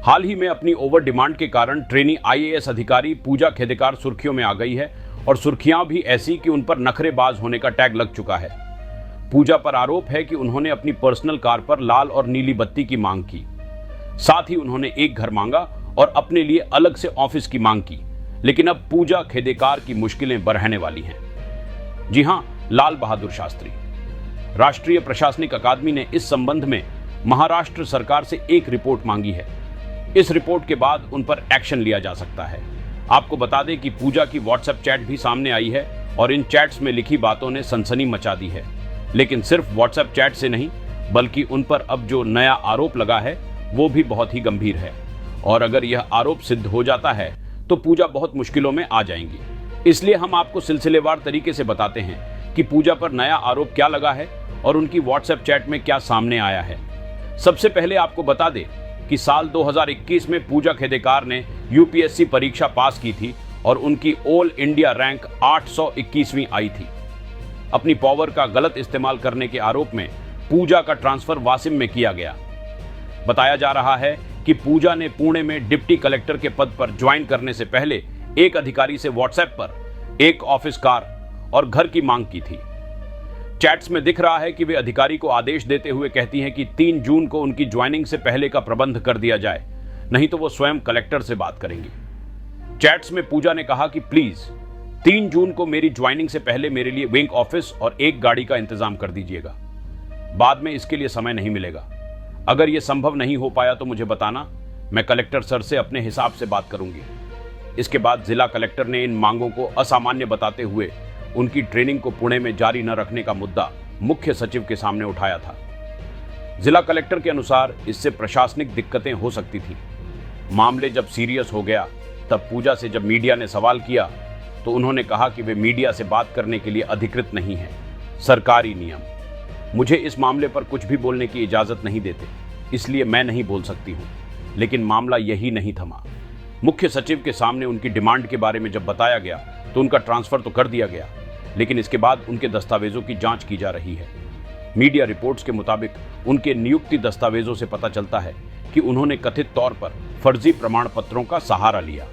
हाल ही में अपनी over demand के कारण ट्रेनी आईएएस अधिकारी पूजा खेदेकार सुर्खियों में आ गई है और सुर्खियां भी ऐसी कि उन पर नखरेबाज होने का टैग लग चुका है। पूजा पर आरोप है कि उन्होंने अपनी पर्सनल कार पर लाल और नीली बत्ती की मांग की। साथ ही उन्होंने एक घर मांगा और अपने लिए अलग से ऑफिस की मांग की। लेकिन अब पूजा खेदेकार की मुश्किलें बढ़ने वाली हैं। जी हां, लाल बहादुर शास्त्री। राष्ट्रीय प्रशासनिक अकादमी ने इस संबंध में महाराष्ट्र सरकार से एक रिपोर्ट मांगी है। इस रिपोर्ट के बाद उन पर एक्शन लिया जा सकता है। आपको बता दें कि पूजा की व्हाट्सएप चैट भी सामने आई है और इन चैट्स में लिखी बातों ने सनसनी मचा दी है। लेकिन सिर्फ व्हाट्सएप चैट से नहीं, बल्कि उन पर अब जो नया आरोप लगा है वो भी बहुत ही गंभीर है। और अगर यह आरोप सिद्ध हो जाता है तो पूजा बहुत मुश्किलों में आ जाएंगी। इसलिए हम आपको सिलसिलेवार तरीके से बताते हैं कि पूजा पर नया आरोप क्या लगा है और उनकी व्हाट्सएप चैट में क्या सामने आया है। सबसे पहले आपको बता दें कि साल 2021 में पूजा खेदेकार ने यूपीएससी परीक्षा पास की थी और उनकी ऑल इंडिया रैंक 821वीं आई थी। अपनी पावर का गलत इस्तेमाल करने के आरोप में पूजा का ट्रांसफर वासिम में किया गया। बताया जा रहा है कि पूजा ने पुणे में डिप्टी कलेक्टर के पद पर ज्वाइन करने से पहले एक अधिकारी से व्हाट्सएप पर एक ऑफिस कार और घर की मांग की थी। चैट्स में दिख रहा है कि वे अधिकारी को आदेश देते हुए कहती हैं कि 3 जून को उनकी ज्वाइनिंग से पहले का प्रबंध कर दिया जाए, नहीं तो वो स्वयं कलेक्टर से बात करेंगी। चैट्स में पूजा ने कहा कि प्लीज 3 जून को मेरी ज्वाइनिंग से पहले मेरे लिए विंग ऑफिस और एक गाड़ी का इंतजाम कर दीजिएगा। बाद में इसके लिए समय नहीं मिलेगा। अगर यह संभव नहीं हो पाया तो मुझे बताना, मैं कलेक्टर सर से अपने हिसाब से बात करूंगी। इसके बाद जिला कलेक्टर ने इन मांगों को असामान्य बताते हुए उनकी ट्रेनिंग को पुणे में जारी न रखने का मुद्दा मुख्य सचिव के सामने उठाया था। जिला कलेक्टर के अनुसार इससे प्रशासनिक दिक्कतें हो सकती थी। मामले जब सीरियस हो गया तब पूजा से जब मीडिया ने सवाल किया तो उन्होंने कहा कि वे मीडिया से बात करने के लिए अधिकृत नहीं है। सरकारी नियम मुझे इस मामले पर कुछ भी बोलने की इजाजत नहीं देते, इसलिए मैं नहीं बोल सकती हूं। लेकिन मामला यही नहीं थमा। मुख्य सचिव के सामने उनकी डिमांड के बारे में जब बताया गया तो उनका ट्रांसफर तो कर दिया गया, लेकिन इसके बाद उनके दस्तावेजों की जांच की जा रही है। मीडिया रिपोर्ट्स के मुताबिक उनके नियुक्ति दस्तावेजों से पता चलता है कि उन्होंने कथित तौर पर फर्जी प्रमाण पत्रों का सहारा लिया।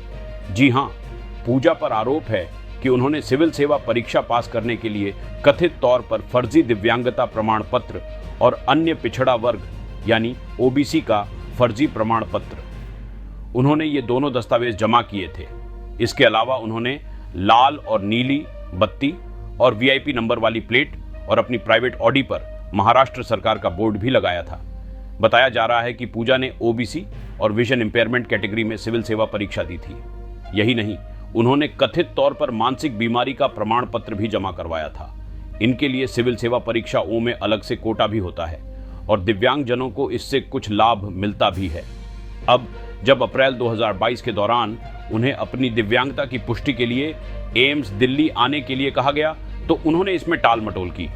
जी हां, पूजा पर आरोप है कि उन्होंने सिविल सेवा परीक्षा पास करने के लिए कथित तौर पर फर्जी दिव्यांगता प्रमाण पत्र और अन्य पिछड़ा वर्ग यानी ओबीसी का फर्जी प्रमाण पत्र, उन्होंने ये दोनों दस्तावेज जमा किए थे। इसके अलावा उन्होंने लाल और नीली बत्ती और वीआईपी नंबर वाली प्लेट और अपनी प्राइवेट ऑडी पर महाराष्ट्र सरकार का बोर्ड भी लगाया था। बताया जा रहा है कि पूजा ने ओबीसी और विजन इंपेयरमेंट कैटेगरी में सिविल सेवा परीक्षा दी थी। यही नहीं, उन्होंने कथित तौर पर मानसिक बीमारी का प्रमाण पत्र भी जमा करवाया था। इनके लिए सिविल सेवा परीक्षा ओ में अलग से कोटा भी होता है और दिव्यांगजनों को इससे कुछ लाभ मिलता भी है। अब जब अप्रैल 2022 के दौरान उन्हें अपनी दिव्यांगता की पुष्टि के लिए एम्स दिल्ली आने के लिए कहा गया तो उन्होंने इसमें टाल मटोल की।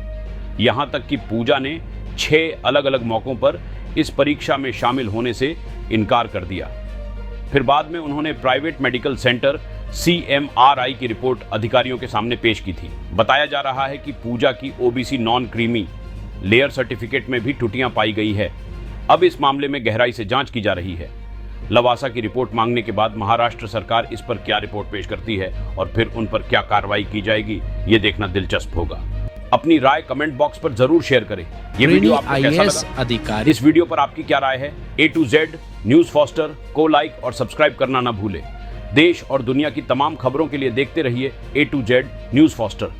यहां तक कि पूजा ने 6 अलग अलग मौकों पर इस परीक्षा में शामिल होने से इनकार कर दिया। फिर बाद में उन्होंने प्राइवेट मेडिकल सेंटर CMRI की रिपोर्ट अधिकारियों के सामने पेश की थी। बताया जा रहा है कि पूजा की OBC non creamy layer certificate में भी त्रुटियां पाई गई है। अब इस मामले में गहराई से जांच की जा रही है। लवासा की रिपोर्ट मांगने के बाद महाराष्ट्र सरकार इस पर क्या रिपोर्ट पेश करती है और फिर उन पर क्या कार्रवाई की जाएगी, ये देखना दिलचस्प होगा। अपनी राय कमेंट बॉक्स पर जरूर शेयर करें। ये वीडियो आपको कैसा लगा? अधिकारी इस वीडियो पर आपकी क्या राय है? A to Z news foster को लाइक और सब्सक्राइब करना ना भूलें। देश और दुनिया की तमाम खबरों के लिए देखते रहिए A to Z news foster.